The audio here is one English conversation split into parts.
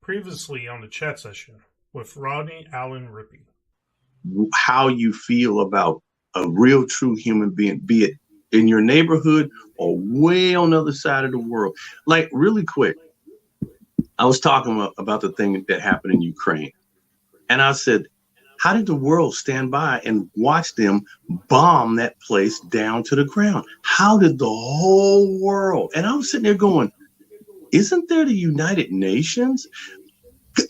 Previously on the chat session with Rodney, Allen, Rippy. How you feel about a real, true human being, be it in your neighborhood or way on the other side of the world. Like, really quick, I was talking about the thing that happened in Ukraine. And I said, how did the world stand by and watch them bomb that place down to the ground? How did the whole world? And I was sitting there going, isn't there the United Nations?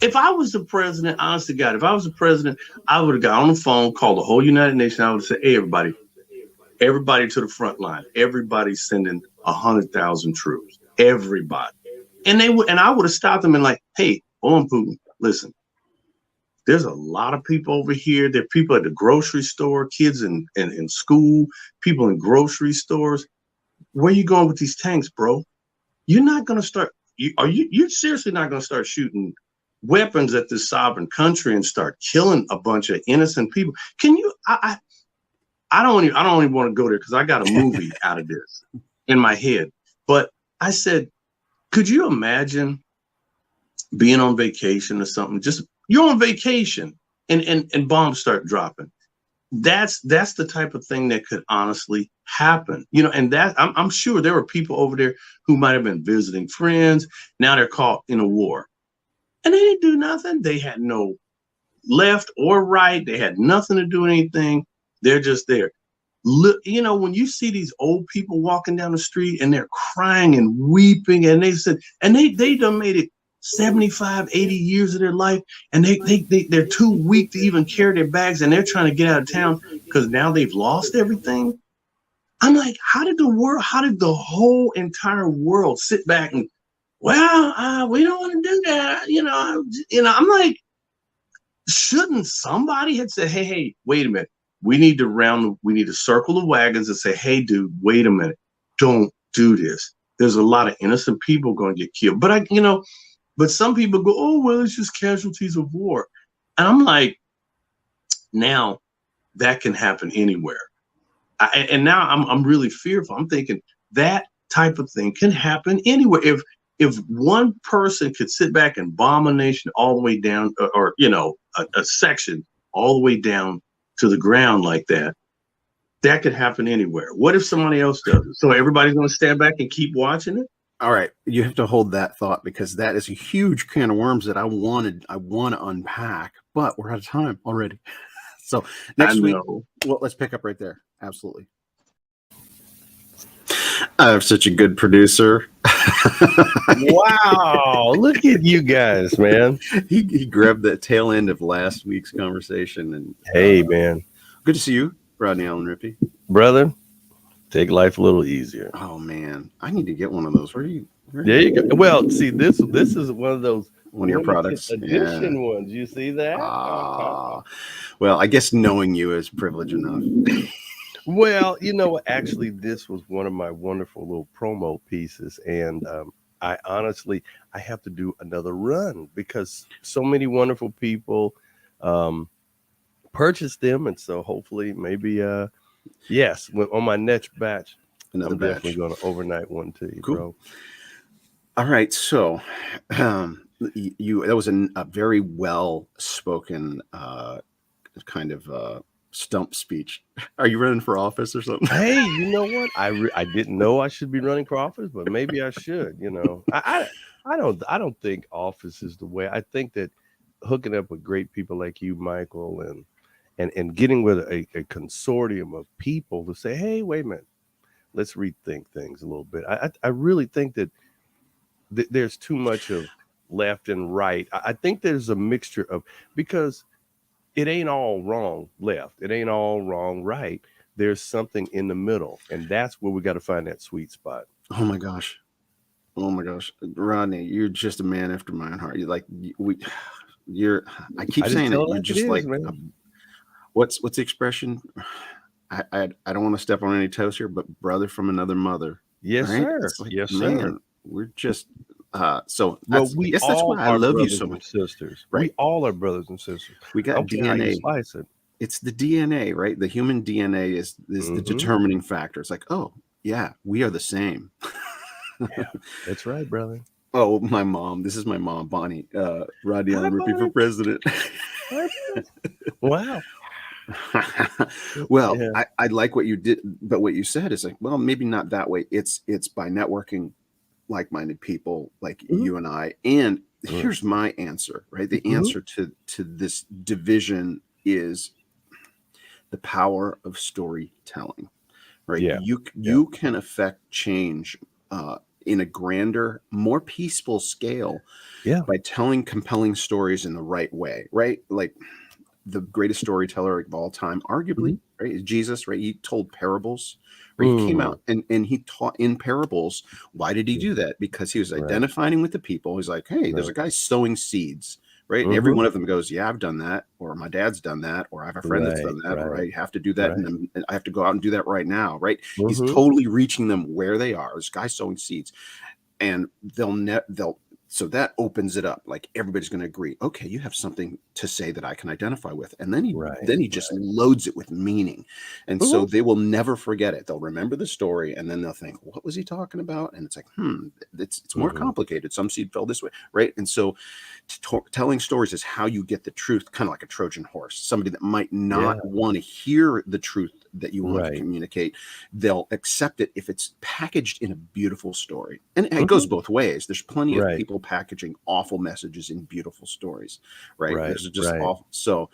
If I was the president, honest to God, if I was the president, I would have got on the phone, called the whole United Nations. I would have said, hey, everybody to the front line. Everybody's sending 100,000 troops. Everybody. And I would have stopped them and like, hey, hold on, Putin, listen. There's a lot of people over here. There are people at the grocery store, kids in school, people in grocery stores. Where are you going with these tanks, bro? You're not going to start. You're seriously not going to start shooting weapons at this sovereign country and start killing a bunch of innocent people? Can you? I don't even want to go there because I got a movie out of this in my head. But I said, could you imagine being on vacation or something? Just you're on vacation and bombs start dropping. That's the type of thing that could honestly happen, and that I'm sure there were people over there who might have been visiting friends. Now they're caught in a war and they didn't do nothing. They had no left or right. They had nothing to do with anything. They're just there. Look, when you see these old people walking down the street and they're crying and weeping, and they said, and they done made it 75, 80 years of their life, and they're too weak to even carry their bags, and they're trying to get out of town because now they've lost everything. I'm like, how did the whole entire world sit back and, well, we don't want to do that, I'm like, shouldn't somebody had said, hey, wait a minute, we need to circle the wagons and say, hey, dude, wait a minute, don't do this. There's a lot of innocent people going to get killed. But some people go, oh, well, it's just casualties of war. And I'm like, now that can happen anywhere. And now I'm really fearful. I'm thinking that type of thing can happen anywhere. If one person could sit back and bomb a nation all the way down, or a section all the way down to the ground like that, that could happen anywhere. What if somebody else does it? So everybody's going to stand back and keep watching it? All right, you have to hold that thought because that is a huge can of worms that I want to unpack, but we're out of time already. So next week, well, let's pick up right there. Absolutely. I have such a good producer. Wow, look at you guys, man. He grabbed that tail end of last week's conversation, and hey, man, good to see you, Rodney, Allen, Rippy, brother. Take life a little easier. Oh man, I need to get one of those. There you go. Well, see, this is one of those one of your products edition ones. You see that? Well, I guess knowing you is privilege enough. Well, actually, this was one of my wonderful little promo pieces, and I honestly have to do another run because so many wonderful people purchased them, and so hopefully maybe. Yes, on my next batch, another I'm definitely going to overnight one to you, cool. Bro. All right, so that was a very well spoken kind of stump speech. Are you running for office or something? Hey, you know what? I didn't know I should be running for office, but maybe I should. I don't think office is the way. I think that hooking up with great people like you, Michael, and getting with a consortium of people to say, hey, wait a minute, let's rethink things a little bit. I really think that there's too much of left and right. I think there's a mixture of, because it ain't all wrong left. It ain't all wrong right. There's something in the middle, and that's where we got to find that sweet spot. Oh my gosh. Rodney, you're just a man after my own heart. I keep saying it. You're just like, what's the expression? I don't want to step on any toes here, but brother from another mother. Yes, right? sir. Like, yes, man, sir. We're just so. Well, that's why I love you so much, sisters. Right? We all are brothers and sisters. We got DNA. Slice it. It's the DNA, right? The human DNA is the determining factor. It's like, oh yeah, we are the same. Yeah, that's right, brother. Oh, my mom. This is my mom, Bonnie. Rodney Hi, Allen Rippy for Bonnie. president. Wow. Well, Yeah. I like what you did, but what you said is like, well, maybe not that way. It's by networking like-minded people like Mhm. you and I. And Mhm. here's my answer, right? The Mhm. answer to this division is the power of storytelling, right? Yeah. You can affect change in a grander, more peaceful scale Yeah. by telling compelling stories in the right way, right? Like the greatest storyteller of all time, arguably, Mhm. right? Is Jesus, right? He told parables, right? He came Mm. out and he taught in parables. Why did he do that? Because he was Right. identifying with the people. He's like, hey, there's a Right. guy sowing seeds, right? And every Mhm. one of them goes, yeah, I've done that, or my dad's done that, or I have a friend that's Right. done that, or Right. I have to do that, Right. and I have to go out and do that right now, right? He's Mhm. totally reaching them where they are. This guy sowing seeds, and they'll so that opens it up. Like everybody's going to agree. Okay, you have something to say that I can identify with, and then Right. he just loads it with meaning, and so Mhm. they will never forget it. They'll remember the story, and then they'll think, "What was he talking about?" And it's like, it's more Mhm. complicated. Some seed fell this way, right? And so, telling stories is how you get the truth, kind of like a Trojan horse. Somebody that might Yeah. not want to hear the truth that you want to Right. communicate, they'll accept it if it's packaged in a beautiful story. And it goes Mhm. both ways. There's plenty of Right. people packaging awful messages in beautiful stories, right? Right. There's just Right. awful. So,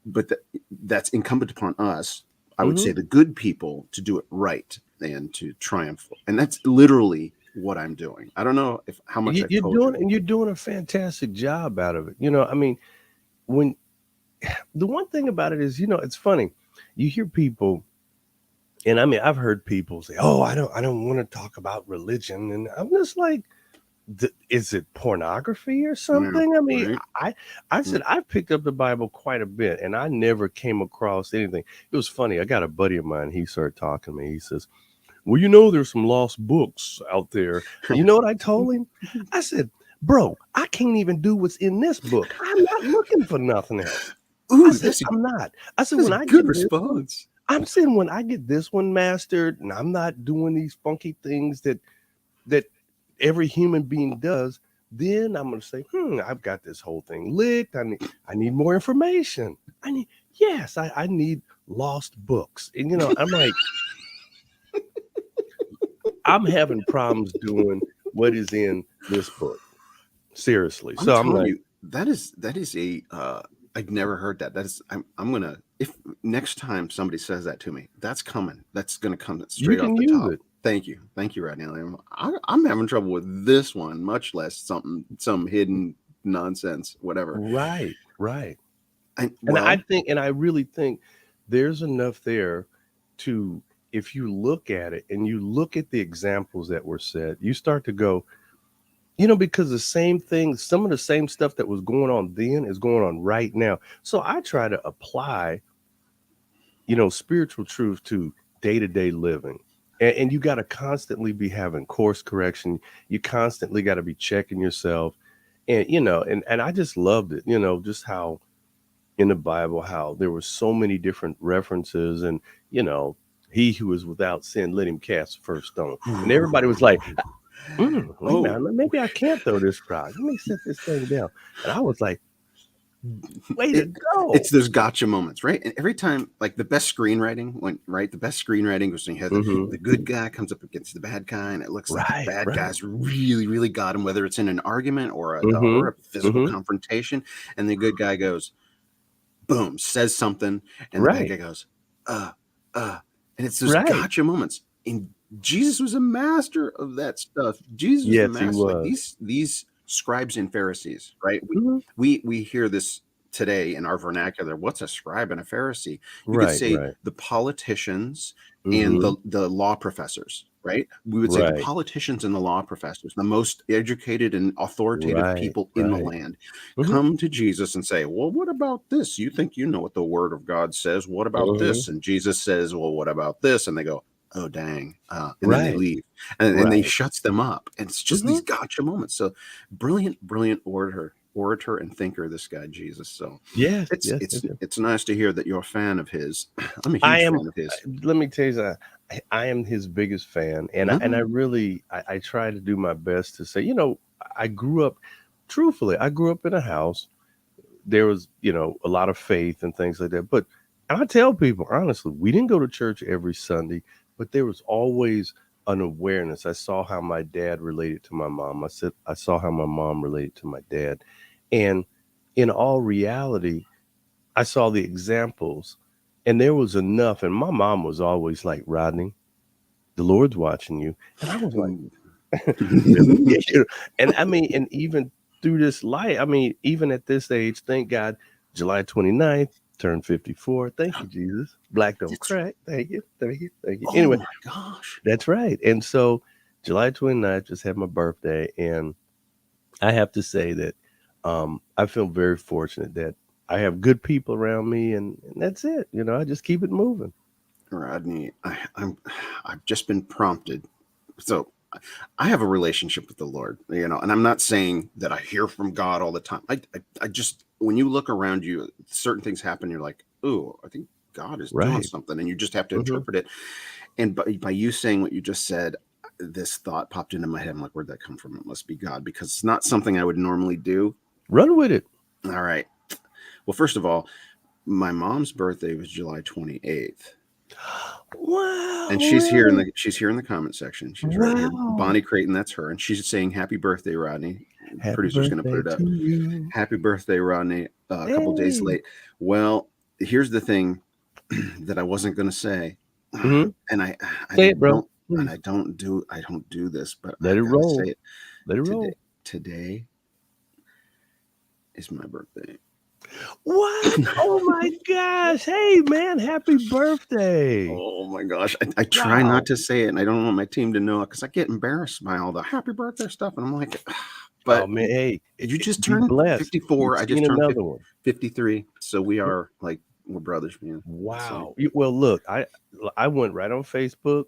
but that's incumbent upon us, I would say, Mhm. the good people, to do it right and to triumph. And that's literally what I'm doing. I don't know if how much I've told you. You're doing a fantastic job out of it. I mean, when the one thing about it is, it's funny. You hear people, and I mean, I've heard people say, "Oh, I don't want to talk about religion," and I'm just like, "Is it pornography or Yeah, something?" I mean, right. I said I've picked up the Bible quite a bit, and I never came across anything. It was funny. I got a buddy of mine. He started talking to me. He says, "Well, there's some lost books out there." You know what I told him? I said, "Bro, I can't even do what's in this book. I'm not looking for nothing else." I Ooh, said, "I'm not." I said, that's "When a I good get this one, response. I'm saying when I get this one mastered, and I'm not doing these funky things that every human being does, then I'm going to say, I've got this whole thing licked. I need more information. I need lost books." And I'm like, I'm having problems doing what is in this book. Seriously. I'm So I'm telling like, you, that is a I've never heard that. That is I'm gonna, if next time somebody says that to me, that's coming. That's gonna come you straight off can the use top. it. Thank you. Thank you, Rodney. I'm having trouble with this one, much less some hidden nonsense, whatever. Right. Right. And And well, I really think there's enough there to, if you look at it and you look at the examples that were set, you start to go, because the same thing, some of the same stuff that was going on then is going on right now. So I try to apply, spiritual truth to day-to-day living. And you got to constantly be having course correction. You constantly got to be checking yourself. And, and I just loved it, just how in the Bible, how there were so many different references, and you know, he who is without sin, let him cast the first stone. And everybody was like, wait a oh, minute, maybe I can't throw this rock. Let me set this thing down. And I was like, way to it's go. those gotcha moments, right? And every time, like the best screenwriting, the best screenwriting was when you have Hmm. the good guy comes up against the bad guy, and it looks like the Right, bad right. guys really, really got him, whether it's in an argument Hmm. or a physical Hmm. confrontation, and the good guy goes, boom, says something, and the bad Right, guy goes, uh, and it's those right. gotcha moments. And Jesus was a master of that stuff. Jesus was the Yes, he master. Like was. these scribes and Pharisees, right? Hmm. We hear this today in our vernacular. What's a scribe and a Pharisee? You could Right, say right. the politicians and Hmm. the law professors, right? We would say the Right, politicians and the law professors, the most educated and authoritative right, people in the right. land, Hmm. come to Jesus and say, well, what about this? You think you know what the word of God says. What about Hmm. this? And Jesus says, well, what about this? And they go, oh, dang. And then they Right, leave, and they right. shuts them up. And it's just Hmm. these gotcha moments. So brilliant orator and thinker, this guy, Jesus. So Yes, yes, yes, yes. it's nice to hear that you're a fan of his. I'm a I huge am. fan of his. Let me tell you something. I am his biggest fan, and I Uh-huh. really I try to do my best to say, I grew up, truthfully, I grew up in a house. There was, a lot of faith and things like that. But I tell people, honestly, we didn't go to church every Sunday, but there was always an awareness. I saw how my dad related to my mom. I saw how my mom related to my dad. And in all reality, I saw the examples, and there was enough. And my mom was always like, Rodney, the Lord's watching you. And I was like, really? And I mean, and even through this light, I mean, even at this age, thank God, July 29th, turned 54. Thank you, Jesus. Black don't crack. Thank you. Thank you. Thank you. Oh Anyway, my gosh. that's right. And so July 29th, just had my birthday. And I have to say that I feel very fortunate that I have good people around me, and that's it. I just keep it moving. Rodney, I've just been prompted. So I have a relationship with the Lord, and I'm not saying that I hear from God all the time. I just, when you look around you, certain things happen. You're like, oh, I think God is doing something, and you just have to interpret it. And by you saying what you just said, this thought popped into my head. I'm like, where'd that come from? It must be God, because it's not something I would normally do. Run with it. All right. Well, first of all, my mom's birthday was July 28th. Wow. And she's here in the comment section. She's right here. Bonnie Creighton, that's her. And she's saying happy birthday, Rodney. Happy Producer's going to put it up. Happy birthday, Rodney. A couple days late. Well, here's the thing that I wasn't going to say. And I say it, bro. And I don't do this, but let it roll. Say it. Let it roll. Today is my birthday. What? Oh my gosh. Hey man, happy birthday. Oh my gosh. I try not to say it, and I don't want my team to know it, because I get embarrassed by all the happy birthday stuff, and I'm like, but oh man, hey, you just turned 54. I just turned 53. So we're brothers, man. Wow. So, well, look, I went right on Facebook.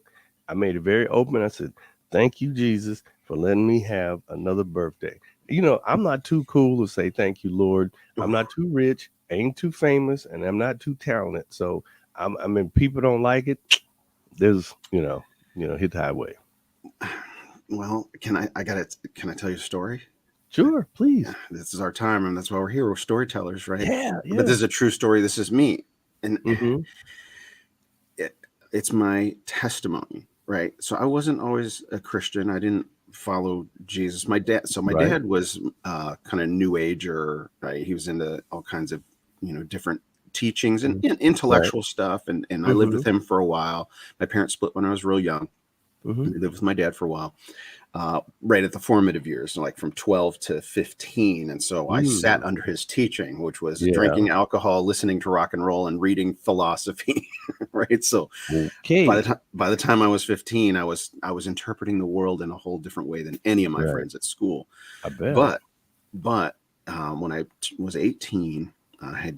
I made it very open. I said, thank you, Jesus, for letting me have another birthday. I'm not too cool to say thank you, Lord. I'm not too rich, ain't too famous, and I'm not too talented. So I mean, people don't like it. There's, hit the highway. Well, can I tell you a story? Sure, please. This is our time, and that's why we're here. We're storytellers, right? Yeah. But this is a true story. This is me. And it's my testimony, right? So I wasn't always a Christian. I didn't follow Jesus. My dad was kind of new ager, right? He was into all kinds of different teachings and intellectual stuff, and I lived with him for a while. My parents split when I was real young. I lived with my dad for a while, right at the formative years, like from 12 to 15. And so I sat under his teaching, which was drinking alcohol, listening to rock and roll, and reading philosophy. Right. So by the time I was 15, I was interpreting the world in a whole different way than any of my friends at school. I bet. But when I was 18, I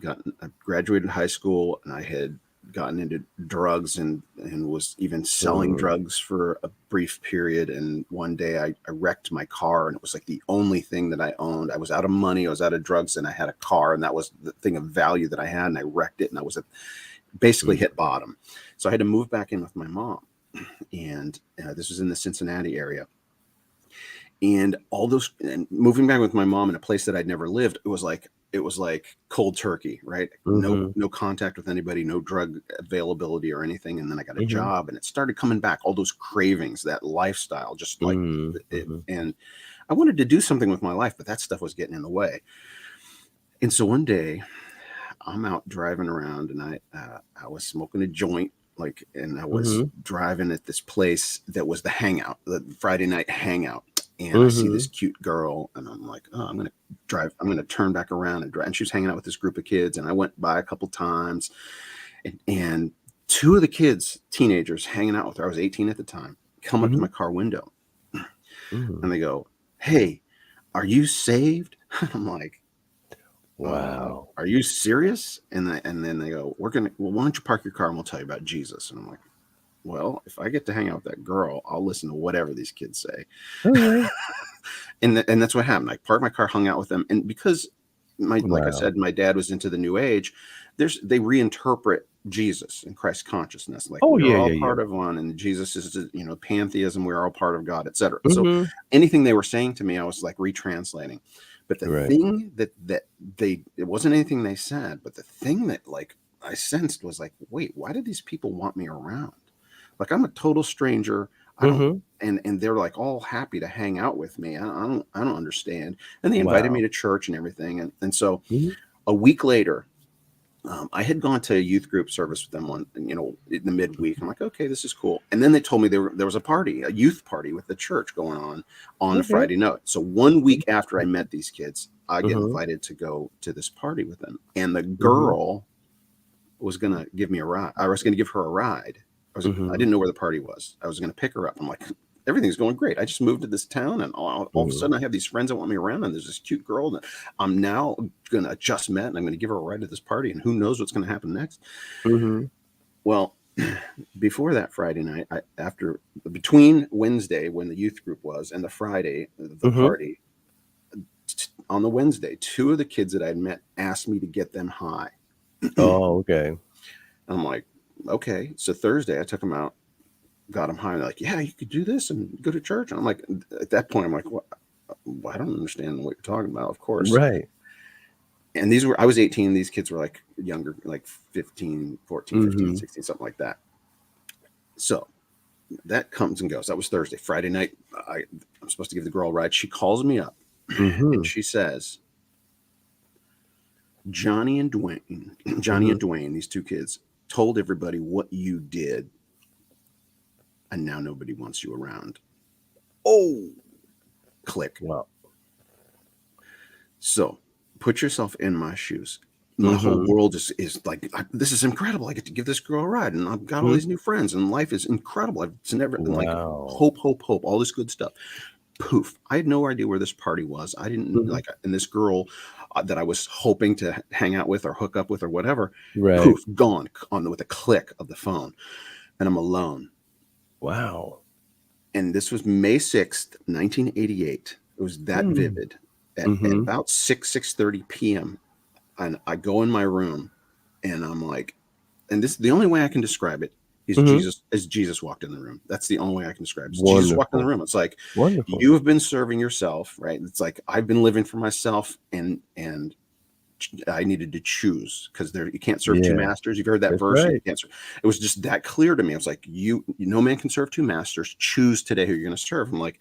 graduated high school, and I had gotten into drugs and was even selling drugs for a brief period. And one day I wrecked my car, and it was like the only thing that I owned. I was out of money, I was out of drugs, and I had a car, and that was the thing of value that I had, and I wrecked it, and I was basically hit bottom. So I had to move back in with my mom, and this was in the Cincinnati area. And moving back with my mom in a place that I'd never lived, it was like cold turkey, right? No contact with anybody, no drug availability or anything. And then I got a job, and it started coming back, all those cravings, that lifestyle, just like it. And I wanted to do something with my life, but that stuff was getting in the way. And so one day I'm out driving around, and I was smoking a joint, and I was driving at this place that was the hangout, the Friday night hangout. And I see this cute girl, and I'm like, oh, I'm going to turn back around and drive. And she was hanging out with this group of kids, and I went by a couple times, and two of the kids, teenagers, hanging out with her, I was 18 at the time, come up to my car window, and they go, hey, are you saved? I'm like, wow, are you serious? And then they go, why don't you park your car, and we'll tell you about Jesus. And I'm like, well, if I get to hang out with that girl, I'll listen to whatever these kids say. And that's what happened. I parked my car, hung out with them. And because Like I said, my dad was into the New Age. They reinterpret Jesus and Christ consciousness. Like we're all part of one, and Jesus is, pantheism. We're all part of God, etc. So anything they were saying to me, I was like retranslating. But the thing that it wasn't anything they said, but the thing that like I sensed was like, wait, why do these people want me around? Like I'm a total stranger. I don't, and they're like all happy to hang out with me. I don't understand. And they invited me to church and everything. And so a week later, I had gone to a youth group service with them in the midweek. I'm like, okay, this is cool. And then they told me there was a youth party with the church going on Friday night. So 1 week after I met these kids, I get invited to go to this party with them. And the girl was going to give me a ride. I was going to give her a ride. I didn't know where the party was. I was going to pick her up. I'm like, everything's going great. I just moved to this town, and all of a sudden I have these friends that want me around, and there's this cute girl that I'm now going to just met, and I'm going to give her a ride to this party, and who knows what's going to happen next. Well, before that Friday night, between Wednesday when the youth group was and the Friday, the party, on the Wednesday, 2 of the kids that I'd met asked me to get them high. Oh, okay. I'm like, okay. So Thursday, I took them out, got them high. And they're like, yeah, you could do this and go to church. And I'm like, at that point, I'm like, what? I don't understand what you're talking about. Of course. Right. And I was 18. These kids were like younger, like 15, 16, something like that. So that comes and goes. That was Thursday. Friday night, I'm supposed to give the girl a ride. She calls me up and she says, Johnny and Dwayne, these 2 kids, told everybody what you did, and now nobody wants you around. Oh, click. Wow. So put yourself in my shoes. My whole world is like, this is incredible. I get to give this girl a ride, and I've got all these new friends, and life is incredible. It's never like hope, all this good stuff. Poof. I had no idea where this party was. I didn't and this girl that I was hoping to hang out with or hook up with or whatever, poof, gone with a click of the phone, and I'm alone. Wow. And this was May 6th, 1988. It was that vivid. At about 6:30 p.m. and I go in my room, and I'm like, and this the only way I can describe it is Jesus walked in the room. That's the only way I can describe it. Jesus walked in the room. It's like, you have been serving yourself, right? It's like I've been living for myself, and I needed to choose, because you can't serve 2 masters. You've heard that verse. You can't serve. It was just that clear to me. I was like, no man can serve 2 masters. Choose today who you're going to serve. I'm like,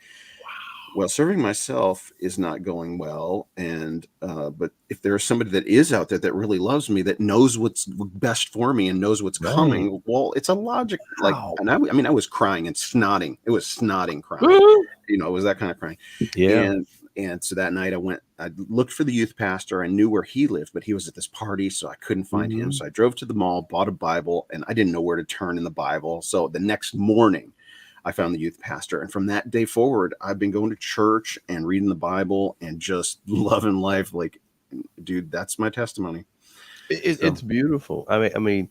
well, serving myself is not going well. And, but if there's somebody that is out there that really loves me, that knows what's best for me and knows what's coming, well, it's a logic. Like, and I was crying and snotting. It was snotting crying. It was that kind of crying. Yeah. And so that night I looked for the youth pastor. I knew where he lived, but he was at this party, so I couldn't find him. So I drove to the mall, bought a Bible, and I didn't know where to turn in the Bible. So the next morning, I found the youth pastor. And from that day forward, I've been going to church and reading the Bible and just loving life. Like, dude, that's my testimony. It's beautiful. I mean,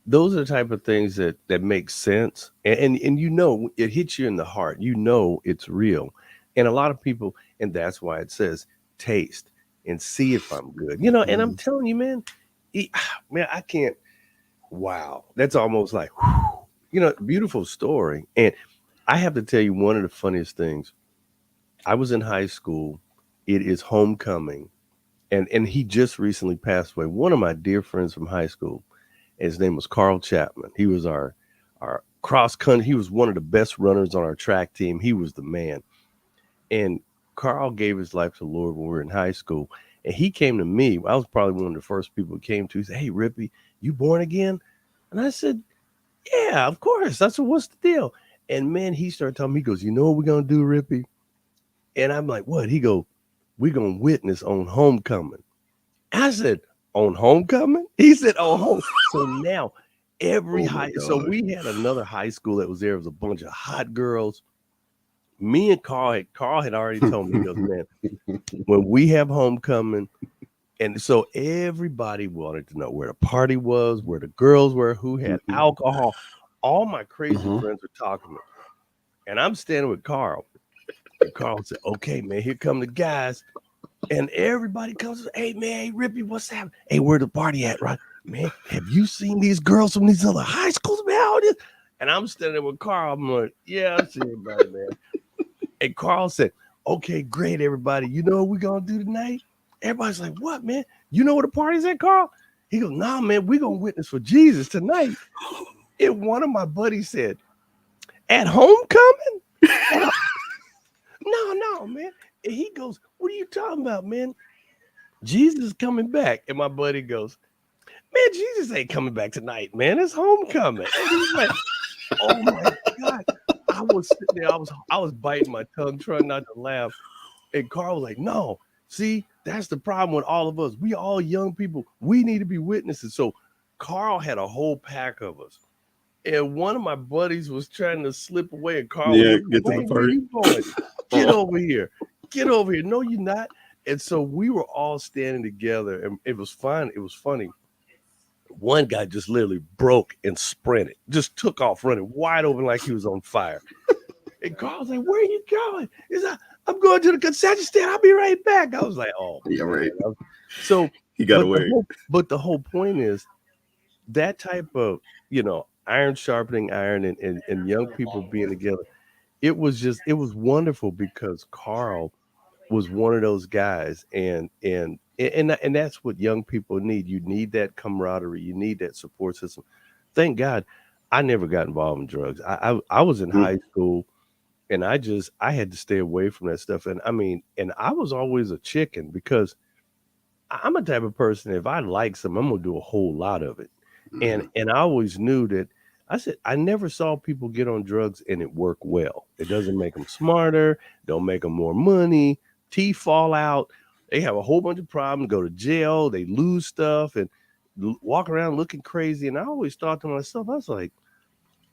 those are the type of things that make sense. And it hits you in the heart. It's real. And a lot of people, and that's why it says taste and see if I'm good. And I'm telling you, man, I can't. Wow. That's almost like, beautiful story. And I have to tell you one of the funniest things. I was in high school. It is homecoming. And he just recently passed away. One of my dear friends from high school, his name was Carl Chapman. He was our cross country. He was one of the best runners on our track team. He was the man. And Carl gave his life to the Lord when we were in high school. And he came to me. I was probably one of the first people who came to. He said, "Hey, Rippy, you born again?" And I said, "Yeah, of course." I said, "What's the deal?" And man, he started telling me, he goes, "You know what we're going to do, Rippy?" And I'm like, "What?" He goes, "We're going to witness on homecoming." I said, "On homecoming?" He said, "On home." So now so we had another high school that was there. It was a bunch of hot girls. Me and Carl had already told me, he goes, "Man, when we have homecoming," and so everybody wanted to know where the party was, where the girls were, who had alcohol. All my crazy friends were talking to me. And I'm standing with Carl. And Carl said, "Okay, man, here come the guys." And everybody comes, hey man, hey Rippy, what's happening? Hey, where the party at, right? Man, have you seen these girls from these other high schools, man? All this? And I'm standing there with Carl. I'm like, yeah, I see everybody, man. And Carl said, okay, great, everybody. You know what we're gonna do tonight? Everybody's like, what, man? You know where the party's at, Carl? He goes, nah, man, we're gonna witness for Jesus tonight. And one of my buddies said, at homecoming? No, man. And he goes, what are you talking about, man? Jesus is coming back. And my buddy goes, man, Jesus ain't coming back tonight, man. It's homecoming. And he's like, oh my God. I was sitting there, I was biting my tongue, trying not to laugh. And Carl was like, no, see, that's the problem with all of us. We all young people. We need to be witnesses. So Carl had a whole pack of us. And one of my buddies was trying to slip away, and Carl was like, get to hey, the where party. you going? Get over here. Get over here. No, you're not. And so we were all standing together, and it was fun. It was funny. One guy just literally broke and sprinted, just took off running wide open like he was on fire. And Carl was like, where are you going? He's like, I'm going to the concession stand. I'll be right back. I was like, oh, Yeah, right. So He got away. But the whole point is that type of, iron sharpening iron and young people being together. It was wonderful because Carl was one of those guys, and that's what young people need. You need that camaraderie. You need that support system. Thank God, I never got involved in drugs. I was in high school, and I had to stay away from that stuff. And I was always a chicken because I'm a type of person. If I like something, I'm gonna do a whole lot of it. And I always knew that. I said, I never saw people get on drugs and it work well. It doesn't make them smarter, don't make them more money, teeth fall out, they have a whole bunch of problems, go to jail, they lose stuff and walk around looking crazy. And I always thought to myself, I was like,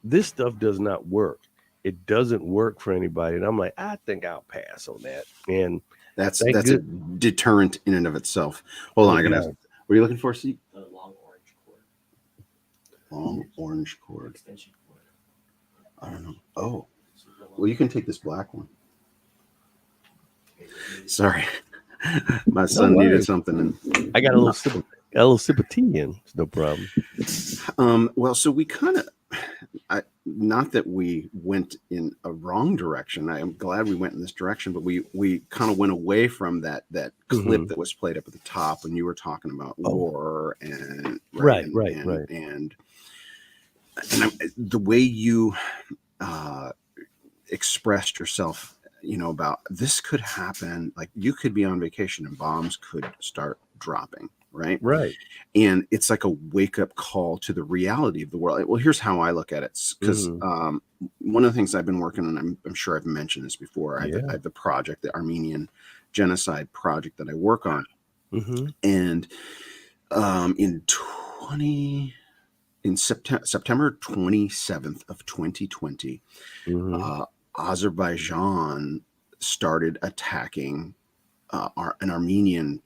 this stuff does not work. It doesn't work for anybody. And I'm like, I think I'll pass on that. And that's a deterrent in and of itself. Hold on, I gotta ask. What are you looking for, Steve? Long orange cord. Extension cord. I don't know. Oh, well, you can take this black one. Sorry, my son needed something, and I got a little sip of tea in. It's no problem. Well, so we kind of, not that we went in a wrong direction. I am glad we went in this direction, but we kind of went away from that clip that was played up at the top when you were talking about war and right. And the way you expressed yourself, about this could happen, like you could be on vacation and bombs could start dropping, right? And it's like a wake-up call to the reality of the world. Well, here's how I look at it, because one of the things I've been working on, I'm sure I've mentioned this before, I have the project, the Armenian genocide project that I work on. And in September 27th of 2020, Azerbaijan started attacking an Armenian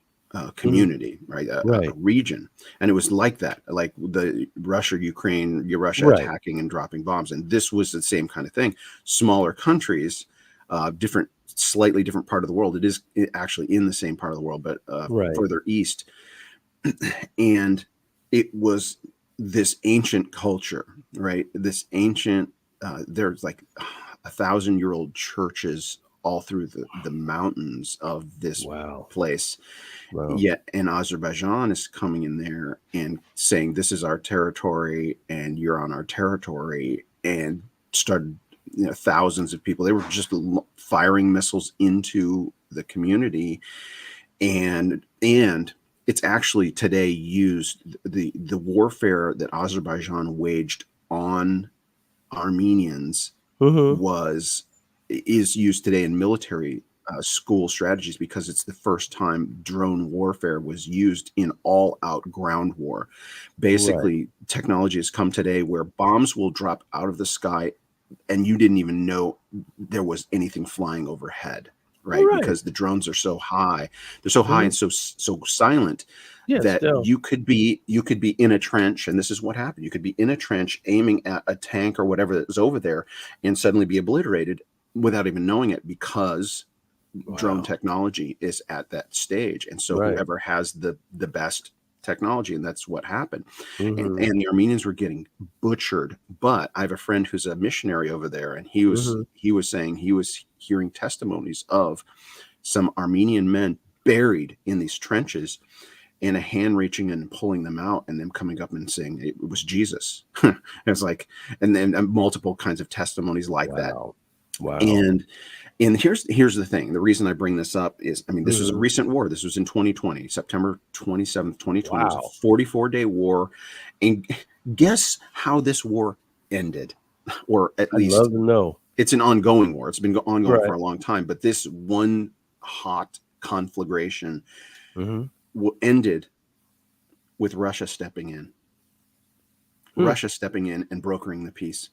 community, right? A region. And it was like that, like the Russia attacking and dropping bombs. And this was the same kind of thing. Smaller countries, slightly different part of the world. It is actually in the same part of the world, but further east. And it was this ancient culture, right? This ancient, there's like 1,000-year-old churches all through the mountains of this place. Yet, and Azerbaijan is coming in there and saying, this is our territory and you're on our territory, and started, thousands of people. They were just firing missiles into the community. And it's actually today used, the warfare that Azerbaijan waged on Armenians is used today in military school strategies, because it's the first time drone warfare was used in all-out ground war. Basically, technology has come today where bombs will drop out of the sky and you didn't even know there was anything flying overhead. Right? Because the drones are so high, they're so high and so silent that you could be in a trench, and this is what happened. You could be in a trench aiming at a tank or whatever that is over there, and suddenly be obliterated without even knowing it, because drone technology is at that stage. And so Right. whoever has the best technology, and that's what happened. Mhm. And the Armenians were getting butchered. But I have a friend who's a missionary over there, and he was saying he was hearing testimonies of some Armenian men buried in these trenches, and a hand reaching and pulling them out, and them coming up and saying it was Jesus. It's like, and then multiple kinds of testimonies like that. Wow. And here's the thing. The reason I bring this up is, I mean, this was a recent war. This was in 2020, September 27th, 2020. It was a 44-day war. And guess how this war ended? Or at least I'd love to know. It's an ongoing war. It's been ongoing for a long time. But this one hot conflagration ended with Russia stepping in. Russia stepping in and brokering the peace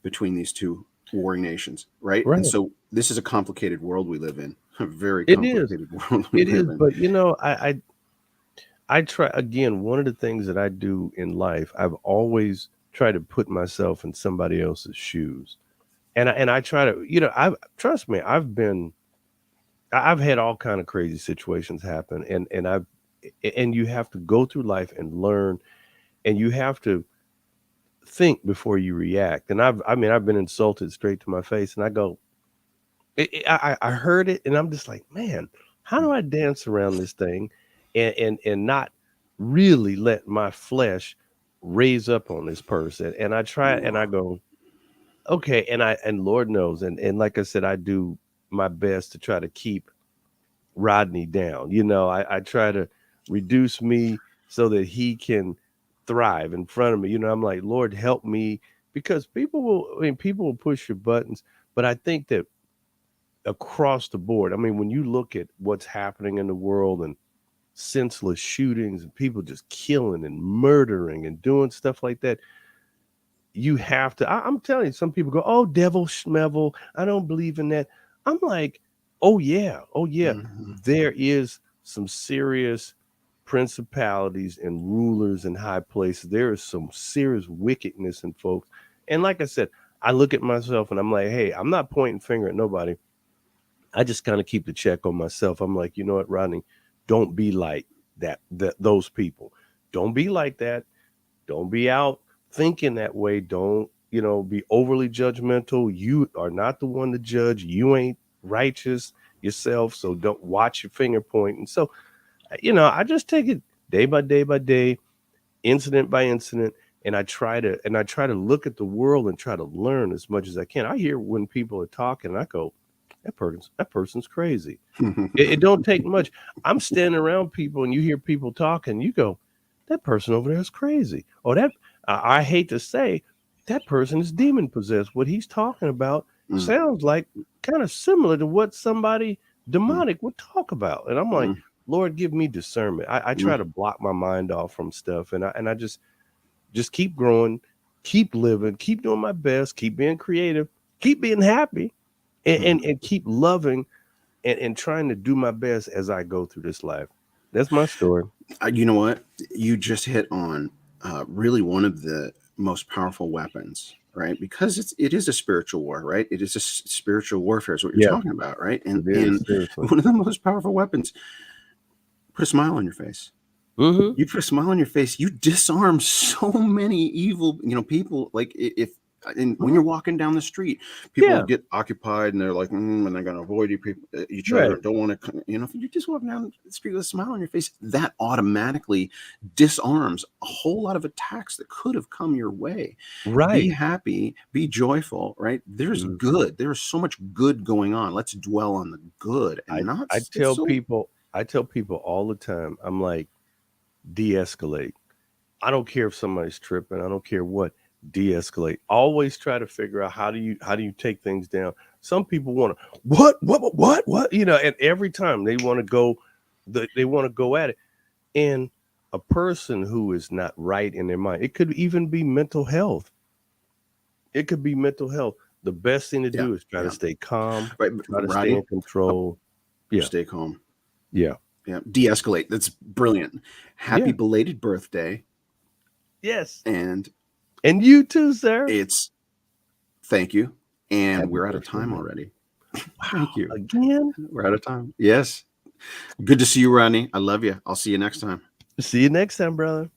between these two warring nations, right? And so this is a complicated world we live in. A very complicated world we live in. But I try, again, one of the things that I do in life, I've always tried to put myself in somebody else's shoes. And I try to, trust me, I've had all kind of crazy situations happen, and you have to go through life and learn, and you have to think before you react. And I've been insulted straight to my face, and I go, I heard it, and I'm just like, man, how do I dance around this thing and not really let my flesh raise up on this person? And I try, and I go, okay, and Lord knows, and like I said, I do my best to try to keep Rodney down. I try to reduce me so that he can thrive in front of me. I'm like, Lord, help me, because people will push your buttons, but I think that across the board, when you look at what's happening in the world and senseless shootings and people just killing and murdering and doing stuff like that, you have to, I'm telling you, some people go, oh, devil schmevel, I don't believe in that. I'm like, oh yeah, there is some serious principalities and rulers in high places. There is some serious wickedness in folks. And like I said, I look at myself and I'm like, hey, I'm not pointing finger at nobody. I just kind of keep the check on myself. I'm like, you know what, Rodney, don't be like those people. Don't be like that. Don't be out thinking that way. Don't, be overly judgmental. You are not the one to judge. You ain't righteous yourself. So don't watch your finger pointing. So, I just take it day by day by day, incident by incident. And I try to look at the world and try to learn as much as I can. I hear when people are talking and I go, that person's crazy. It don't take much. I'm standing around people and you hear people talking, you go, that person over there is crazy. Or that, I hate to say, that person is demon possessed. What he's talking about sounds like kind of similar to what somebody demonic would talk about. And I'm like, Lord, give me discernment. I try to block my mind off from stuff. And I just keep growing, keep living, keep doing my best, keep being creative, keep being happy, and keep loving and trying to do my best as I go through this life. That's my story. You know what? You just hit on really one of the most powerful weapons, right? Because it is a spiritual war, right? It is a spiritual warfare is what you're talking about, right? And one of the most powerful weapons, put a smile on your face. You put a smile on your face, you disarm so many evil, people. Like when you're walking down the street, people get occupied and they're like, and they're going to avoid each other. Don't want to, if you're just walking down the street with a smile on your face, that automatically disarms a whole lot of attacks that could have come your way. Right. Be happy, be joyful, right? There's good. There's so much good going on. Let's dwell on the good and I tell people all the time, I'm like, de-escalate. I don't care if somebody's tripping. I don't care what. De-escalate. Always try to figure out how do you take things down. Some people want to what and every time they want to go at it. And a person who is not right in their mind, it could even be mental health. The best thing to do is try to stay calm, try to stay in control. Stay calm. Yeah. De-escalate. That's brilliant. Happy belated birthday. Yes. And you too, sir. Thank you. And we're out of time already. Thank you. Again? We're out of time. Yes. Good to see you, Rodney. I love you. I'll see you next time. See you next time, brother.